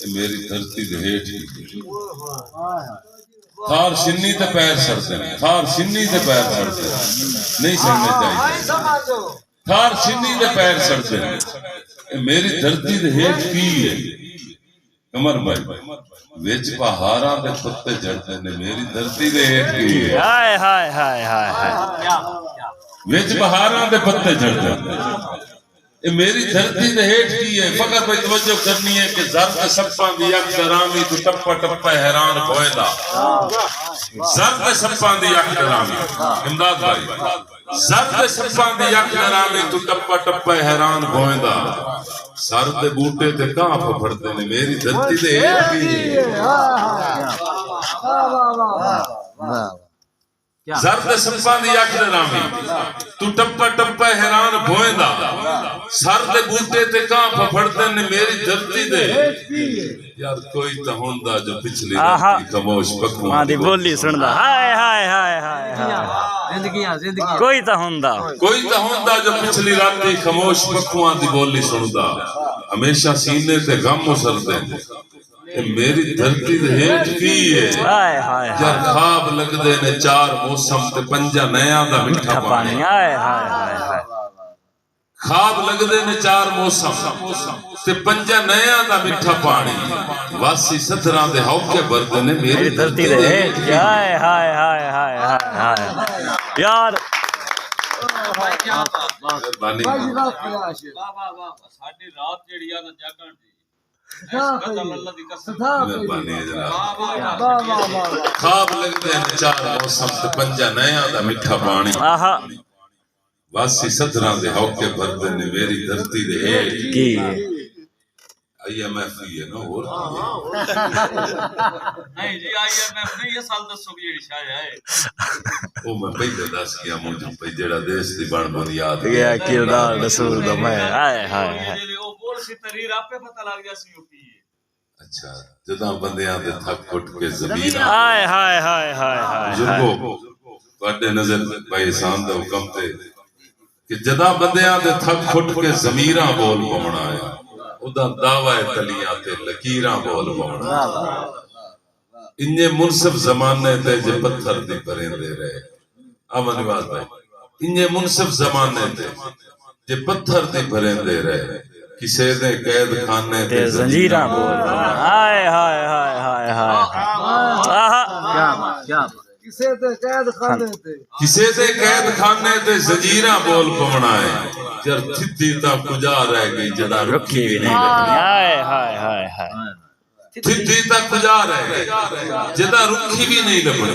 मेरी धरती दे हेठ थार सिन्नी ते पैर सड़ते थार सिन्नी ते पैर सड़ते नहीं समझने चाहिए थार सिन्नी ते पैर सड़ते मेरी धरती दे हेठ की है कमर भाई विच पहाड़ा दे पत्ते झड़ते ने मेरी धरती दे हेठ की है हाय हाय हाय हाय हाय विच पहाड़ा दे पत्ते झड़ते ये मेरी धरती दे हेठ की है फकत भाई तवज्जो करनी है कि ज़र्द सप्पां दी अख डरामी तू टप्पा टप्पा हैरान होएदा ज़र्द सप्पां दी अख डरामी इमदाद भाई ज़र्द सप्पां दी अख डरामी तू टप्पा टप्पा हैरान होएदा सर दे बूटे ते कां फड़दे ने मेरी धरती दे हेठ की है ज़र्द सप्पां दी अख डरामी तू टप्पा टप्पा हैरान होएदा सर दे बूटे ते कां फड़दे ने मेरी धरती दे यार कोई तो होंदा जो पिछली रात खामोश पखुआं दी बोली सुनदा हाय हाय हाय हाय जिंदगी कोई तो होंदा जो पिछली रात खामोश पखुआं दी बोली सुनदा हमेशा सीने ते गम उसरदे मेरी धरती दे हेठ की है हाय हाय यार ख्वाब लगदे ने चार मौसम ते पंजा नया दा मिठा पानी हाय हाय हाय ख्वाब लगदे ने चार मौसम ते पंजा नया दा मिठा पानी वासी सदरां दे हौके भरदे ने मेरी धरती दे हेठ हाय हाय हाय हाय हाय यार साडी रात जेड़ी आ ना जागण दी ख्वाब लगदे ने चार मौसम ते पंजा नया दा मिठा पानी वासी सदरां दे हौके भरदे ने मेरी धरती दे हेठ की IMF ही है ना और नहीं जी IMF नहीं ये साल दसो की जेड़ी शायद है ओ मैं पहले दस गया मुझे पे जेड़ा देश दी बण बुनियाद गया किरदार रसूल दा मैं हाय हाय ओ बोल सी तरीर आपे पता लग गया सी यूपी अच्छा जदा बंदियां दे थक उठ के जमीन हाय हाय हाय हाय हाय बुजुर्गो ਤੁਹਾਡੇ नजर भाई एहसान दा हुक्म ते कि जदा बंदियां दे थक उठ के ज़मीरां बोल पाउणा है उदा दावा है तलियां ते लकीरां बोल पाउणा इन्ने मुनसिफ जमाने ते जे पत्थर दी परेंदे रहे अमन निवाज भाई इन्ने मुनसिफ जमाने ते जे पत्थर दी परेंदे रहे किसे दे कैद खाने ते जंजीरां बोल हाय हाय हाय हाय हाय क्या किसे दे कैद खाने ते जंजीरां बोल पवना है जर थिद्दी ता कुजा रह गई जदा रुखी भी नहीं लगनी हाय हाय हाय हाय थिद्दी ता कुजा रह गई जदा रुखी भी नहीं लगनी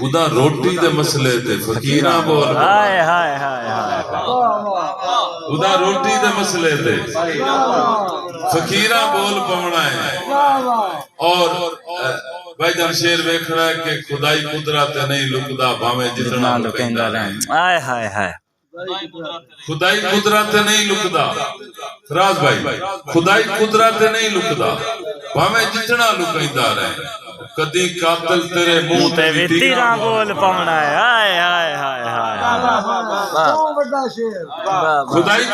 उदा रोटी दे मसले ते फकीरां बोल हाय हाय हाय हाय उदा रोटी दे मसले ते फकीरां बोल पवना है और भाईजान शेर वेखना है कि खुदाई कुदरत नहीं लुकदा भावे जितना लुकेंदा रहे हाय हाय हाय खुदाई कुदरत नहीं लुकदा राज भाई खुदाई कुदरत नहीं लुकदा भावे जितना लुकेंदा रहे कदी कातिल तेरे मुंह ते तीरां बोल पाउणा है हाय हाय हाय हाय वाह बड़ा शेर खुदाई